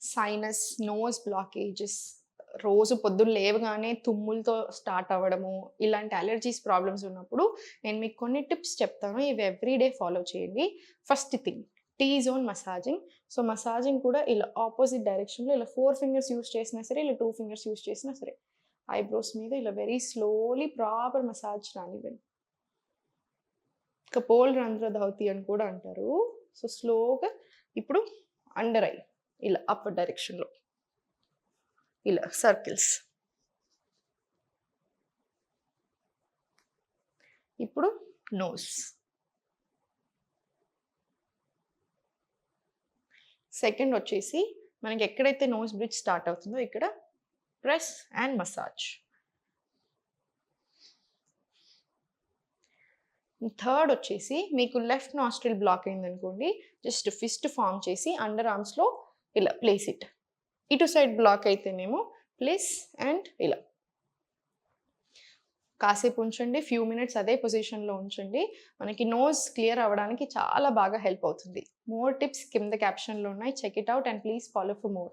Sinus, nose blockages, రోజు పొద్దున్న లేవగానే తుమ్ములతో స్టార్ట్ అవ్వడము, ఇలాంటి అలర్జీస్ ప్రాబ్లమ్స్ ఉన్నప్పుడు నేను మీకు కొన్ని టిప్స్ చెప్తాను. ఇవి ఎవ్రీ డే ఫాలో చేయండి. First thing tea zone massaging. So, massaging కూడా ఇలా ఆపోజిట్ డైరెక్షన్‌లో ఇలా 4 ఫింగర్స్ యూజ్ చేసినా సరే, ఇలా 2 ఫింగర్స్ యూజ్ చేసినా సరే. ఐబ్రోస్ మీద ఇలా వెరీ స్లోలీ ప్రాపర్ మసాజ్ రానివ్వండి. కపోల్ రంధ్ర ధౌతి అని కూడా అంటారు. సో, స్లోగా ఇప్పుడు అండర్ ఐ ఇలా అప్పర్ డైరెక్షన్‌లో ఇలా సర్కిల్స్. ఇప్పుడు నోస్. సెకండ్ వచ్చేసి మనకి ఎక్కడైతే నోస్ బ్రిడ్జ్ స్టార్ట్ అవుతుందో ఇక్కడ ప్రెస్ అండ్ మసాజ్. థర్డ్ వచ్చేసి మీకు లెఫ్ట్ నాస్ట్రిల్ బ్లాక్ అయిందనుకోండి, జస్ట్ ఫిస్ట్ ఫార్మ్ చేసి అండర్ ఆర్మ్స్‌లో ఇలా ప్లేస్ ఇట్. ఇటు సైడ్ బ్లాక్ అయితేనేమో ప్లేస్ అండ్ ఇలా. కాసేపు ఉంచండి. ఫ్యూ మినిట్స్ అదే పొజిషన్‌లో ఉంచండి. మనకి నోస్ క్లియర్ అవ్వడానికి చాలా బాగా హెల్ప్ అవుతుంది. మోర్ టిప్స్ కింద క్యాప్షన్‌లో ఉన్నాయి. Check it out and please follow for more.